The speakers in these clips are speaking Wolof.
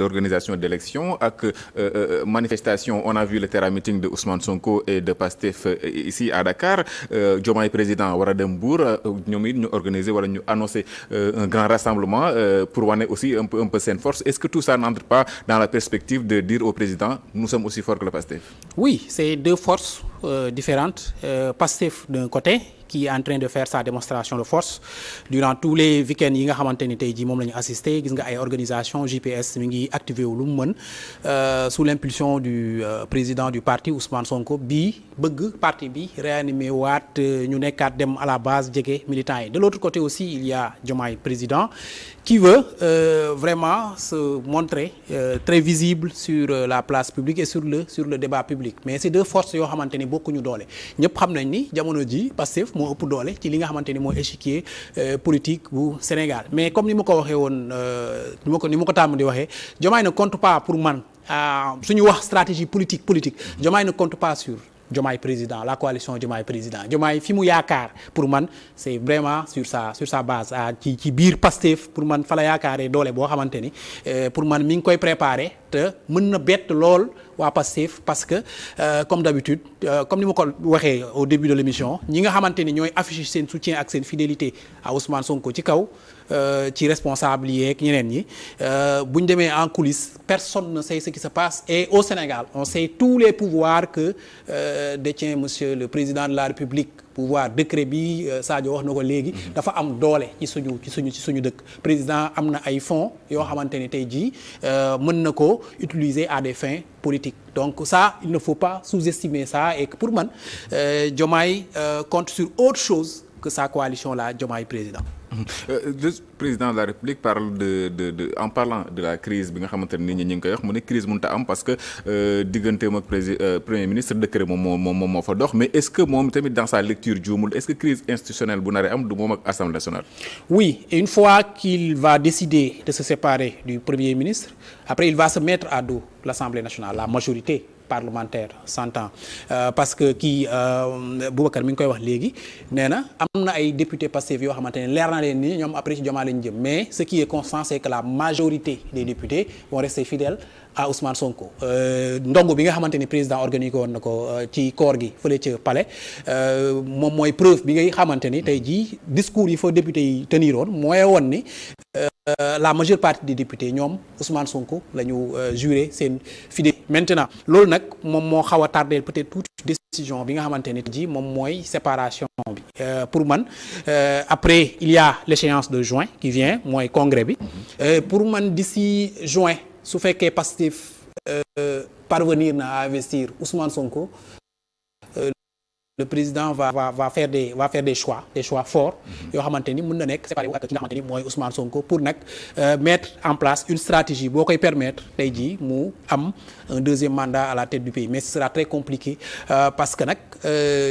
d'organisation d'élections ak manifestation. On a vu le terrain meeting de Ousmane Sonko et de Pastef ici à Dakar. Diomaye président war a dem Mbour ñoom it ñu organiser wala ñu annoncer un grand rassemblement pour wane aussi un peu seen force. Est-ce que tout ça n'entre pas dans la perspective de dire au président nous sommes aussi forts que le Pastef? Oui, c'est deux forces différentes. Pastef d'un côté qui est en train de faire sa démonstration de force durant tous les week-ends yi nga xamante ni tey jii moom la ñu assisté gis nga ay organisation JPS mi ngi activé wu lu mu mën sous l'impulsion du président du parti Ousmane Sonko bii bëgg parti bi réanimer waat ñu nekkaat dem à la base jege militants yi. De l'autre côté aussi il y a Diomaye président qui veut vraiment se montrer très visible sur la place publique et sur le débat public. Mais c'est deux forces yoo xamante ni bokkuñu doole ñëpp xam nañ ni jamono ji Pastef moo ëpp doole ci li nga xamante ni mooy échiquier politique bu Sénégal. Mais comme ni ma ko waxee woon ni ma ko tàmm di waxee Diomaye ne compte pas pour man suñu wax stratégie politique Diomaye ne compte pas sur Diomaye président, la coalition Diomaye président. Diomaye fi mu yaakaar pour man c'est vraiment sur sa base ci biir Pastef pour man fa la yaakaaree doole boo xamante ni pour man mi ngi koy préparer te mën na bett lool waa Pastef parce que comme d'habitude comme ni ma ko waxee au début de l'émission ñi nga xamante ni ñooy afficher seen soutien ak seen fidélité à Ousmane Sonko ci kaw ci responsable yi ak ñeneen ñi bu ñu demee en coulisses personne ne sait ce qui se passe et au Sénégal on sait tous les pouvoirs que détient monsieur le président de la République. Pouvoir décret bi Sadio wax na ko léegi dafa am doole ci suñu dëkk président am na ay fonds yoo xamante ni tey jii mën na ko utiliser à des fins politiques donc ça il ne faut pas sous-estimer ça et que pour man Diomaye compte sur autre chose que sa coalition là Diomaye président. Le président de la République parle en parlant de la crise bi nga xamante ne nit ñi ñu ngi koy wax mu ne crise mënut a am parce que digganteem ak premier ministre décret moom moo fa dox mais est-ce que moom tamit dans sa lecture juumul est-ce que crise institutionnelle bu naree am du moom ak Assemblée nationale? Oui, et une fois qu'il va décider de se séparer du premier ministre après il va se mettre à dos l'Assemblée nationale, la majorité parlementaire s'entend parce que kii Boubacar mi ngi koy wax léegi nee na am na ay députés Pastef yoo xamante ne leer na leen ni ñoom après ci Diomaye lañu jëm mais ce qui est constant c'est que la majorité des députés vont rester fidèles à Ousmane Sonko ndongo bi nga xamante ni président organisé woon na ko ci koor gi fële ca palais moom mooy preuve bi ngay xamante ni tey jii discours yi fa député yi teniroon mooy woon ni la majeure partie des députés ñoom Ousmane Sonko la ñu juré seen fidélité. Maintenant loolu nag moom moo xaw a tardé peut-être toute décision bi nga xamante ni ji moom mooy séparation bi pour man après il y a l'échéance de juin qui vient mooy congrès bi pour man d'ici juin su fekkee Pastef parvenir na à investir Ousmane Sonko le président va faire des choix forts yoo xamante ni mën na nekk séparé wu ak ki nga xamante ni mooy Ousmane Sonko pour nag mettre en place une stratégie boo koy permettre tey jii mu am un deuxième mandat à la tête du pays mais ce sera très compliqué parce que nag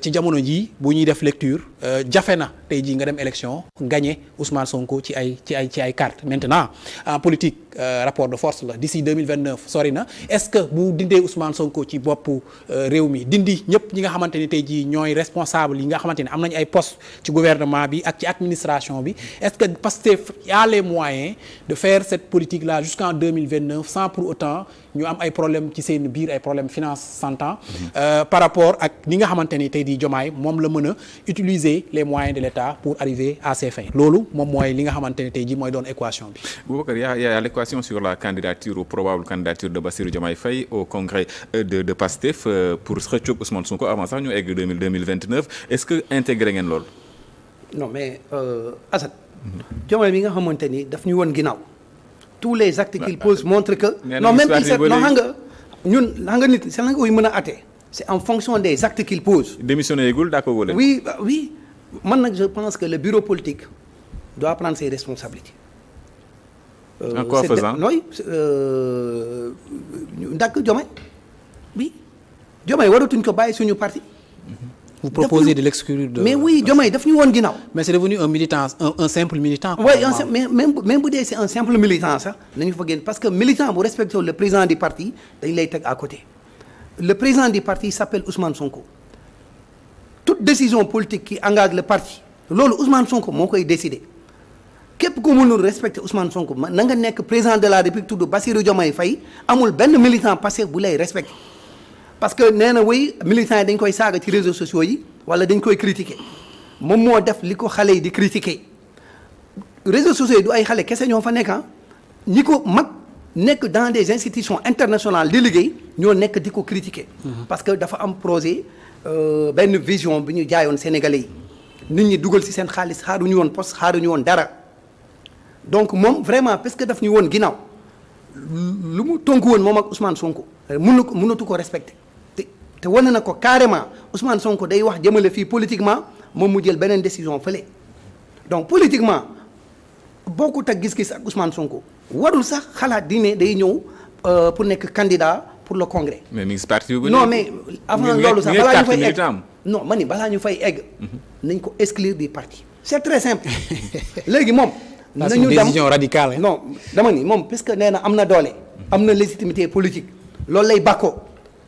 ci jamono jii bu ñuy def lecture jafe na tey jii nga dem élection gagner Ousmane Sonko ci ay cartes maintenant en politique rapport de force la d'ici 2029 sori na est-ce que bu dindee Ousmane Sonko ci boppu réew mi dindi ñëpp ñi nga xamante ni tey jii ñooy responsable yi nga xamante ne am nañu ay postes ci gouvernement bi ak ci administration bi est-ce que Pastef a les moyens de faire cette politique là jusqu'en 2029 sans pour autant ñu am ay problèmes ci seen biir ay problèmes finance s'entend par rapport ak ni nga xamante ni tey di Diomaye moom la mën a utiliser les moyens de l'État pour arriver à ses fins loolu moom mooy li nga xamante ne tey jii mooy doon équation bi. Boubacar y a l'équation sur la candidature ou probable candidature de Bassirou Diomaye Faye au congrès de Pastef pour xëccoog Ousmane Sonko avant sax ñu egg 2029 est-ce que intégré ngeen loolu. non mais Assane. Diomaye mi nga xamante ni daf ñu woon ginnaaw. tous les actes qu'il pose montrent que. non même non xam nga ñun xam nga nit Sénégal yi mën a atte c'est en fonction des actes qu'il pose. démissionné yegul d'accord wala. oui man nag je pense que le bureau politique doit prendre ses responsabilités. en quoi faisant nooy ndàkk Diomaye oui Diomaye waratuñ ko bàyyi suñu parti. Vous proposez de l'exclure de. mais oui Diomaye daf ñu woon ginnaaw. mais c'est devenu un militant un simple militant. oui mais même bu dee c'est un simple militant sax nañu fa génn parce que militant bu respecté le président du parti dañ lay teg à côté. le président du parti s'appelle Ousmane Sonko. toute décision politique qui engage le parti loolu Ousmane Sonko moo koy décider képp ku mënul respecter Ousmane Sonko na nga nekk président de la République tudd Bassirou Diomaye Faye amul benn militant Pastef bu lay respecter parce que nee na oui militants yi dañ koy saaga ci réseaux sociaux yi wala dañ koy critiquer moom moo def li ko xale yi di critiquer réseaux sociaux yi du ay xale kese ñoo fa nekk ñi ko mag nekk dans des institutions internationales di liggéey ñoo nekk di ko critiquer parce que dafa am projet benn vision bi ñu jaayoon Sénégalais yi nit ñi dugal ci seen xaalis xaaruñu woon poste xaaruñu woon dara donc moom vraiment parce que daf ñu woon ginnaaw lu mu tonku woon moom ak Ousmane Sonko mënatu ko respecter te wane na ko carrément Ousmane Sonko day wax jëmale fii politiquement moom mu jël beneen décision fële donc politiquement bokkut ak gis-gis ak Ousmane Sonko warul sax xalaat di ne day ñëw pour nekk candidat pour le congrès. mais mi ngi si parti bi. non mais avant loolu sax balaa ñu fay egg non ma ni balaa ñu fay egg nañ ko exclure du parti. c'est très simple léegi moom. nañu dem décision radicale. non dama ni moom puisque nee na am na doole. am na légitimité politique. loolu lay bàkkoo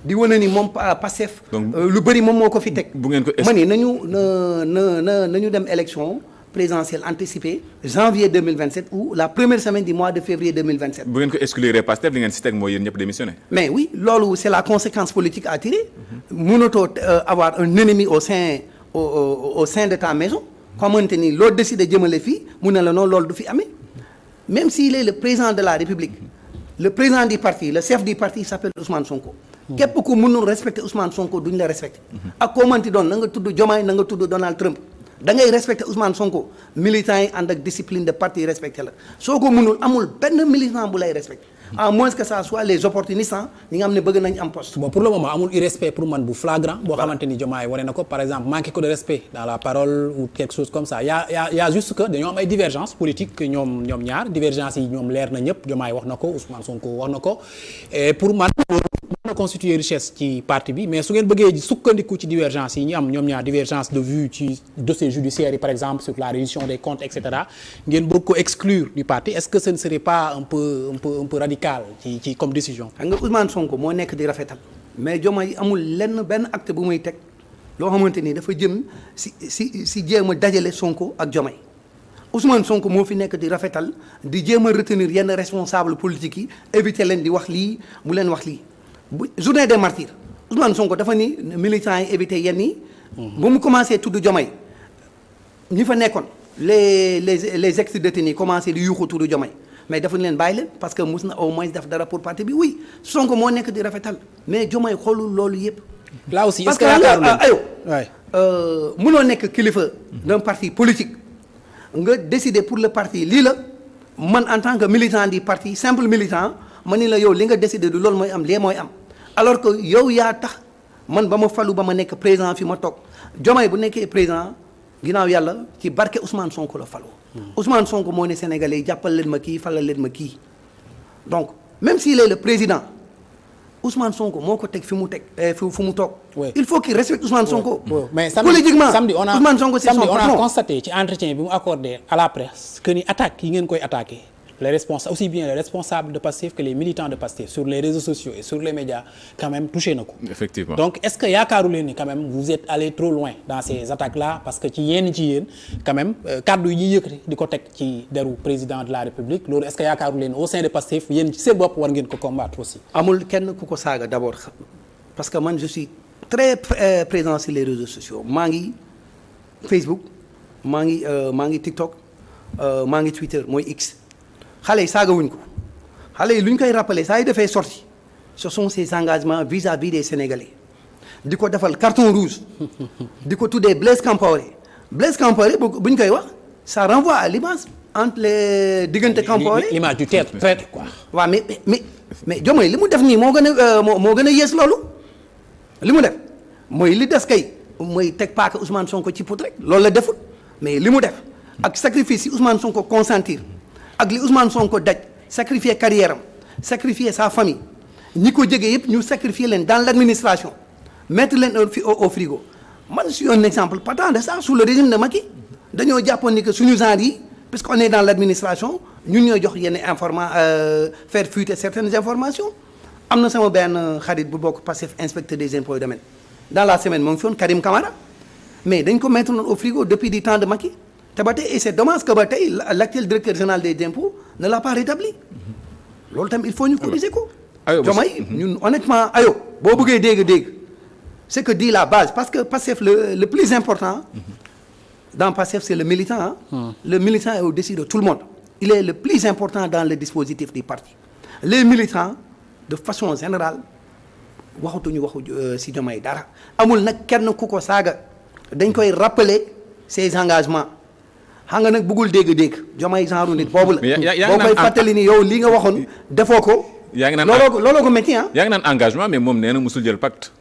di wane ni moom Pastef. lu bëri moom moo ko fi teg. bu ngeen ko ma ni nañu dem élection présidentielle anticipée janvier 2027 ou la première semaine du mois de février 2027. bu ngeen ko exclure Pastef li ngeen si teg mooy yéen ñëpp démissionné. mais oui loolu c'est la conséquence politique à tirer. mënatoo avoir un ennemi au sein de ta maison. xamante ni loo décidé jëmale fii mu ne la noonu loolu du fi amee même s'il est le président de la République le président du parti le chef du parti s'appelle Ousmane Sonko. képp ku mënul respecter Ousmane Sonko duñ la respecter. ak koo mënti doon na nga tudd Diomaye na nga tudd Donald Trump da ngay respecter Ousmane Sonko militants yi ànd ak discipline de parti respecté la soo ko mënul amul benn militant bu lay respecté. à moins que ça soit les opportunistes ñi nga xam ne bëgg nañ am poste. bon pour le moment amul irrespect pour man bu flagrant. boo xamante ni Diomaye wane na ko par exemple manqué ko de respect dans la parole ou quelque chose comme ça y a juste que dañoo am ay divergences politiques ñoom ñaar divergences yi ñoom leer na ñëpp Diomaye wax na ko Ousmane Sonko wax na ko et pour man loolu mën na constituer richesse ci parti bi mais su ngeen bëggee sukkandiku ci divergences yi ñu am ñoom ñaar divergence de vue ci dossier judiciaire yi par exemple sur la révision des comptes et cetera ngeen bëgg ko exclure du parti est-ce que ce ne serait pas un peu radical ci comme décision. xam nga Ousmane Sonko moo nekk di rafetal mais Diomaye amul benn acte bu muy teg loo xamante ni dafa jëm si jéem a dajale Sonko ak Diomaye Ousmane Sonko moo fi nekk di rafetal di jéem a retenir yenn responsable politique yi éviter leen di wax lii bu leen wax lii bu journée des martyrs Ousmane Sonko dafa ni militants yi éviter yenn yi. ba mu commencé tudd Diomaye ñi fa nekkoon les ex-détenus commencé di yuuxu tudd Diomaye mais dafa leen bàyyi leen parce que mus na au moins def dara pour parti bi oui Sonko moo nekk di rafetal mais Diomaye xoolul loolu yëpp. là aussi parce que mënoo nekk kilifa d'un parti politique nga décider pour le parti lii la man en tant que militant du parti simple militant ma ni la yow li nga décider du loolu mooy am lee mooy am alors que yow yaa tax man ba ma falu ba ma nekk président fi ma toog Diomaye bu nekkee président ginnaaw yàlla ci barke Ousmane Sonko la faloo Ousmane Sonko moo ne Sénégalais yi jàppal leen ma kii falal leen ma kii donc même s'il est le président Ousmane Sonko moo ko teg fi mu teg fu mu toog. il faut qu'il respecte Ousmane Sonko. mais politiquement samedi on a Ousmane Sonko c'est son patron. constaté ci entretien bi mu accordé à la presse que ni attaques yi ngeen koy attaqué les responsables aussi bien les responsables de Pastef que les militants de Pastef sur les réseaux sociaux et sur les médias quand même touché na ko. effectivement donc est-ce que yaakaaru leen ni quand même vous êtes allé trop loin dans ces attaques là parce que ci yéen quand même kaddu yi ñuy yëkkati di ko teg ci deru président de la République loolu est-ce que yaakaaru leen au sein de Pastef yéen ci seen bopp war ngeen ko combattre aussi. amul kenn ku ko saaga d'abord parce que man je suis très présent sur les réseaux sociaux maa ngi Facebook maa ngi TikTok maa ngi Twitter mooy X. xale yi saagawuñ ko xale yi lu ñu koy rappeler saa yu defee sorti ce sont ses engagements vis-à-vis des Sénégalais di ko defal carton rouge di ko tuddee Blaise Compaoré bu ñu koy wax ça renvoie à l'image entre les diggante Compaoré l'image du traître quoi. waaw mais Diomaye li mu def nii moo gën a yées loolu li mu def mooy li des kay mooy teg paaka Ousmane Sonko ci pot rek loolu la deful mais li mu def ak sacrifice yi Ousmane Sonko consentir ak li Ousmane Sonko daj sacrifier carrière am sacrifier sa famille ñi ko jege yëpp ñu sacrifier leen dans l'administration mettre leen au frigo man je suis un exemple patent de ça sous le régime de Macky dañoo jàppoon ni que suñu genre yi puisqu'on est dans l'administration ñun ñooy jox yenn faire fuiter certaines informations am na sama benn xarit bu bokk Pastef inspecteur des impôts et domaines dans la semaine moo ngi fi woon Karim Camara mais dañ ko mettre au frigo depuis du temps de Macky te ba tey et c'est dommage que ba tey l'actuel directeur général des impôts ne l'a pas rétabli loolu tam il faut ñu corriger ko. Diomaye ñun honnêtement boo bëggee dégg c'est que dit la base parce que Pastef le plus important dans Pastef c'est le militant le militant est au-dessus de tout le monde il est le plus important dans le dispositif du parti les militants de façon générale waxatuñu ci Diomaye dara amul nag kenn ku ko saaga dañ koy rappeler ses engagements xam nga nag bëggul dégg Diomaye genre nit boobu la boo koy fàttali ni yow li nga waxoon defoo ko yaa ngi naan looloo ko métti yaa ngi naan engagement mais moom nee na musul jël pacte.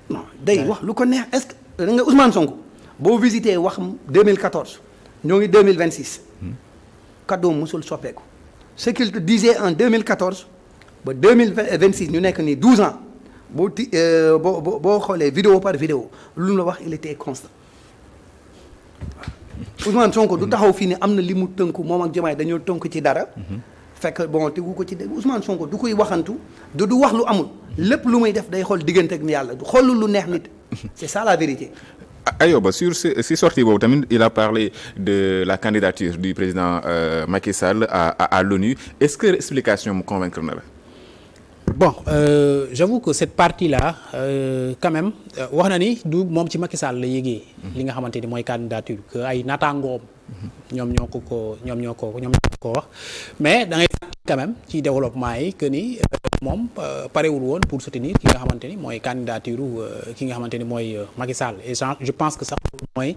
non day wax lu ko neex est-ce que da nga Ousmane Sonko boo visité wax 2014 ñoo ngi 2026. kàddoom musul soppeeku. ce qu'il te disait en 2014 ba 2026 ñu nekk nii 12 ans boo xoolee vidéo par vidéo lu mu la wax il était constant. Ousmane Sonko du taxaw fii ni am na li mu tënku moom ak Diomaye dañoo tënku ci dara. fekk bon tegu ko ci dégg Ousmane Sonko du koy waxantu du wax lu amul lépp lu muy def day xool diggante ak yàlla du xool lu neex nit c'est ça la vérité. Ayoba sur si sortie boobu tamit il a parlé de la candidature du président Macky Sall à l'ONU est-ce que explication mu convaincre na la. Bon j'avoue que cette partie-là quand même wax na ni du moom ci Macky Sall la yégee li nga xamante ni mooy candidature que ay naataangoom ñoom ñoo ko wax mais da ngay quand même ci développement yi que ni moom parewul woon pour soutenir ki nga xamante ni mooy candidature ki nga xamante ni mooy Macky Sall et je pense que sax mooy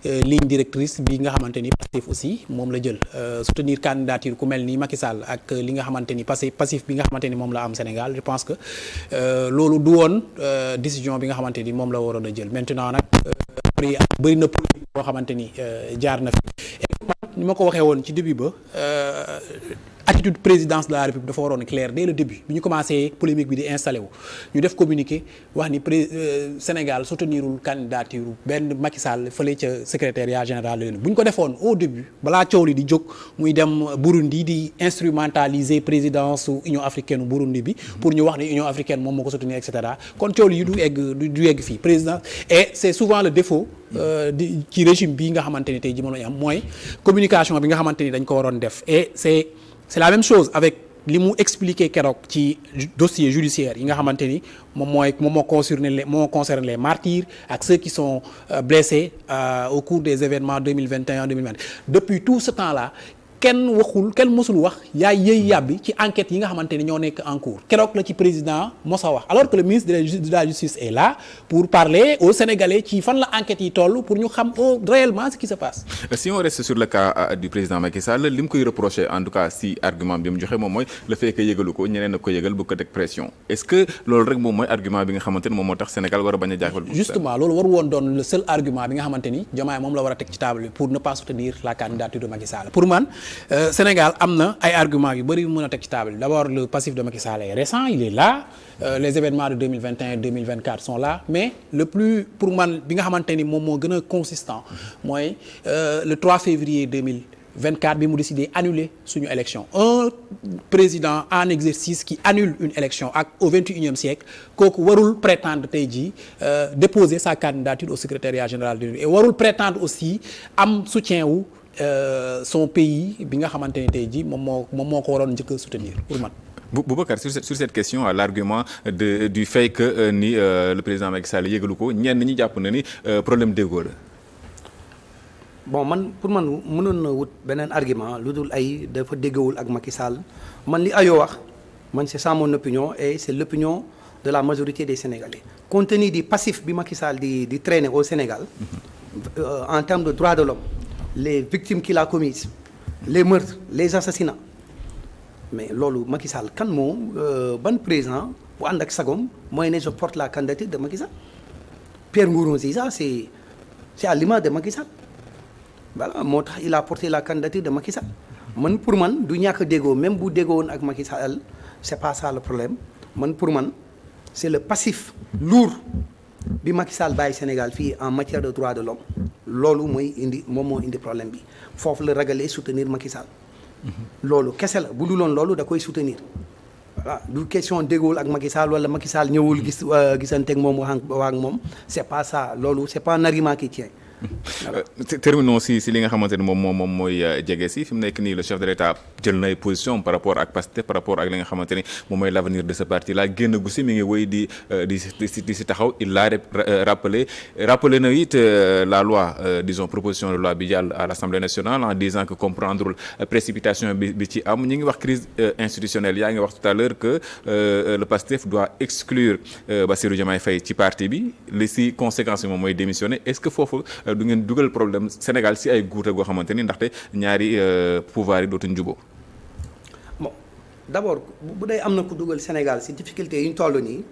ligne directrice bi nga xamante ni Pastef aussi moom la jël soutenir candidature ku mel ni Macky Sall ak li nga xamante ni passif bi nga xamante ni moom la am Sénégal je pense que loolu du woon décision bi nga xamante ni moom la waroon a jël maintenant nag bëri na politique boo xamante ni jaar na fi ni ma ko waxee woon ci début ba attitude présidence de la République dafa waroon clair dès le début bi ñu commencé polémique bi di installé wu ñu def communiqué wax ni Sénégal soutenirul candidature benn Macky Sall fële ca secrétariat général de l'ONU bu ñu ko defoon au début balaa coow li di jóg muy dem Burundi di instrumentaliser présidence su Union africaine Burundi bi pour ñu wax ni Union africaine moom moo ko soutenir et cetera kon coow li du egg fii président et c'est souvent le défaut ci régime bii nga xamante ni tey ji moom la ñu am mooy communication bi nga xamante ni dañ ko waroon def et c'est la même chose avec li mu expliqué keroog ci dossier judiciaire yi nga xamante ni moom moo concerne les martyrs ak ceux qui sont blessés au cours des événements 2021-2020 depuis tout ce temps-là kenn mësul wax yaay yëy yàbbi ci enquêtes yi nga xamante ni ñoo nekk en cours keroog la ci président mosa wax alors que le ministre de la justice est là pour parler aux Sénégalais ci fan la enquêtes yi toll pour ñu xam réellement ce qui se passe. Si on reste sur le cas du président Macky Sall li mu koy reprocher en tout cas si argument bi mu joxe moom mooy le fait que yëgalu ko ñeneen a ko yëgal bu ko teg pression est-ce que loolu rek moom mooy argument bi nga xamante ni moom moo tax Sénégal war a bañ a jaaxal. justement loolu war woon doon le seul argument bi nga xamante ni Diomaye moom la war a teg ci table bi pour ne pas soutenir la candidature de Macky Sall pour man. Sénégal am na ay arguments yu bëri yu mën a teg ci table d'abord le passif de Macky Sall est récent il est là les événements de 2021 et 2024 sont là mais le plus pour man bi nga xamante ni moom moo gën a consistant mooy le 3 février 2024 bi mu décidé annuler suñu élection un président en exercice qui annule une élection ak au 21e siècle kooku warul prétendre tey jii déposer sa candidature au secrétariat général de l'ONU et warul prétendre aussi am soutien wu son pays bi nga xamante ne tey jii moom moo ko waroon njëkk a soutenir pour man. Boubacar sur cette question l'argument du fait que ni le président Macky Sall yëgalu ko ñenn ñi jàpp na ni problème d'égo la. bon man pour man mënoon na wut beneen argument lu dul ay dafa déggawul ak Macky Sall man li ayoo wax man c'est ça mon opinion et c'est l'opinion de la majorité des Sénégalais compte tenu du passif bi Macky Sall di traîner au Sénégal en termes de droits de l'homme les victimes qu'il a commises les meurtres les assassinats mais loolu Macky Sall kan moom ban président bu ànd ak sagom mooy ne je porte la candidature de Macky Sall Pierre Nkurunziza c'est à l'image de Macky Sall voilà moo tax il a porté la candidature de Macky Sall man pour man du ñàkk a déggoo même bu déggoo woon ak Macky Sall c'est pas ça le problème man pour man c'est le passif lourd bi Macky Sall bàyyi Sénégal fii en matière de droits de l'homme loolu moom moo indi problème bi foofu la ragalee soutenir Macky Sall loolu kese la bu dul woon loolu da koy soutenir voilà du question déggool ak Macky Sall wala Macky Sall ñëwul gisanteeg moom wax ak moom c'est pas ça loolu c'est pas un argument qui tient terminons si li nga xamante ne moom mooy jege si fi mu nekk nii le chef de l'État jël na ay position par rapport ak Pastef par rapport ak li nga xamante ni moom mooy l'avenir de ce parti là génn gu si mi ngi wéy di si taxaw il l'a rappelé na it la loi disons proposition de loi bi jàll à l'Assemblée nationale en disant que comprendre précipitation bi ci am ñi ngi wax crise institutionnelle yaa ngi wax tout à l'heure que le Pastef doit exclure Bassirou Diomaye Faye ci parti bi li si conséquences yi moom mooy démissionner est-ce que foofu du ngeen dugal problème Sénégal si ay guuta goo xamante ni ndaxte ñaari pouvoir yi dootuñ juboo bon d'abord bu dee am na ku dugal Sénégal si difficulté yi ñu toll nii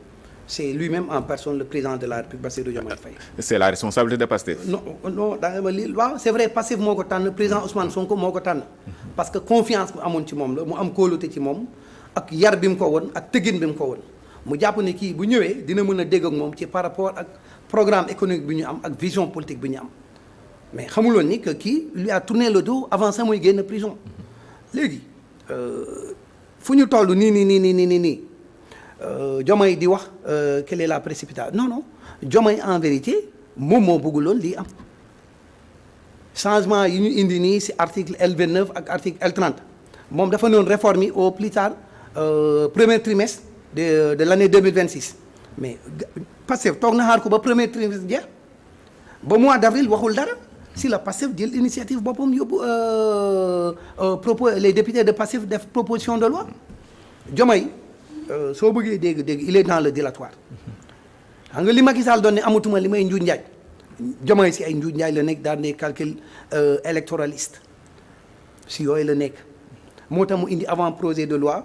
c'est lui-même en personne le président de la République Bassirou Diomaye Faye. C'est la responsabilité de Pastef. non da ma lii waaw c'est vrai Pastef moo ko tànn président Ousmane Sonko moo ko tànn parce que confiance bu amoon ci moom la mu am kóolute ci moom ak yar bi mu ko woon ak tëggin bi mu ko woon mu jàpp ne kii bu ñëwee dina mën a dégg ak moom ci par rapport ak programme économique bi ñu am ak vision politique bi ñu am mais xamuloon ni que kii lui a tourné le dos avant ça muy génn prison léegi fu ñu toll nii Diomaye di wax quelle est la précipitation non Diomaye en vérité moom moo bëgguloon lii am changement yi ñu indi nii ci article L29 ak article L30 moom dafa noon réforme yi au plus tard premier trimestre de l'année 2026 mais Pastef toog na xaar ko ba premier trimestre jeex ba mois d'avril waxul dara si la Pastef jël initiative boppam yóbbu propos les députés de Pastef def proposition de loi Diomaye soo bëggee dégg il est dans le dilatoire xam nga li Macky Sall doon ne amatuma li may njuuj njaaj Diomaye si ay njuuj njaaj la nekk dans des calculs électoralistes si yooyu la nekk moo tax mu indi avant projet de loi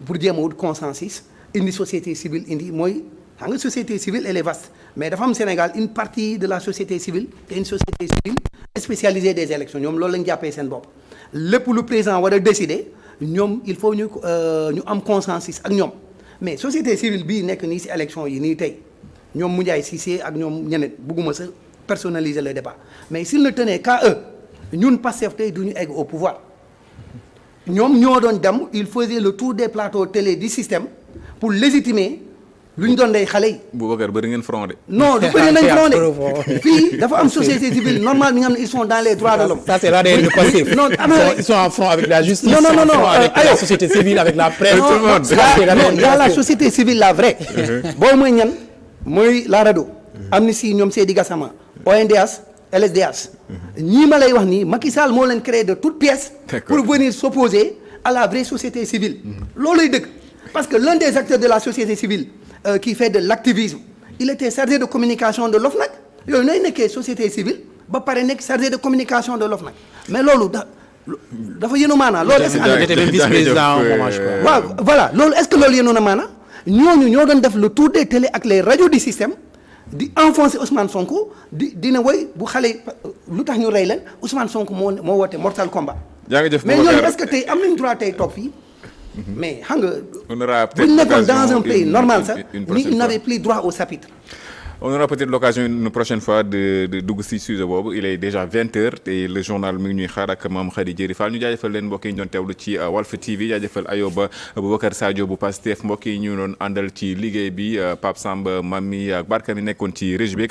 pour jéem a wut consensus indi société civile indi mooy xam nga société civile elle est vaste mais dafa am Sénégal une partie de la société civile te une société civile spécialisée des élections ñoom loolu lañ jàppee seen bopp lépp lu président war a décider ñoom il faut ñu am consensus ak ñoom mais société civile bii nekk nii ci élection yi nii tey ñoom Moundiaye Cissé ak ñoom ñeneen bugguma sa personnaliser le débat mais s'il ne tenait qu'à eux ñun Pastef tey du ñu egg au pouvoir ñoom ñoo doon dem il faisait le tour des plateaux télé du système pour légitimer lu ñu doon day xale yi. Boubacar bëri ngeen front de. non du bëri nañ front de fii dafa am société civile normale bi nga xam ne ils sont dans les droits de l'homme. Ça c'est l'ADN du Pastef. Non ils sont en front avec la justice. non avec la société civile avec la presse. tout le monde. Il y a la société civile la vraie. boobu mooy ñan mooy la RADDHO. Amnesty ñoom Seydi Gassama. ONDH LSDH. ñii ma lay wax nii Macky Sall moo leen créé de toutes pièces. pour venir s'opposer à la vraie société civile. looluy dëgg parce que l'un des acteurs de la société civile. Qui fait de l'activisme il était chargé de communication de l'OFNAC yooyu nooy nekkee société civile ba pare nekk chargé de communication de l'OFNAC mais loolu dafa yenu maanaa loolu est-ce que était même vice-président au moment je crois. waaw voilà loolu est-ce que loolu yenu na maanaa ñooñu ñoo doon def le tour des télé ak les radios du système di enfoncer Ousmane Sonko dina woy bu xale lu tax ñu rey leen Ousmane Sonko moo woote mortal combat mais ñooñu est-ce que tey am nañ droit tey toog fii mais xam nga bu ñu nekkoon dans un pays normal sax ni il n'avait plus droit au chapitre. On aura peut-être l'occasion une prochaine fois de dugg si sujet boobu il est déjà 20h te le journal mi ngi ñuy xaar ak Mame Khady Diéry Fall ñu jaajëfal leen mbokk yi ñu doon teewlu ci Walf TV jaajëfal Ayoba Boubacar Sadio bu Pastef mbokk yi ñu doon àndal ci liggéey bi Pape Samba Mami ak Barka mi nekkoon ci régie bi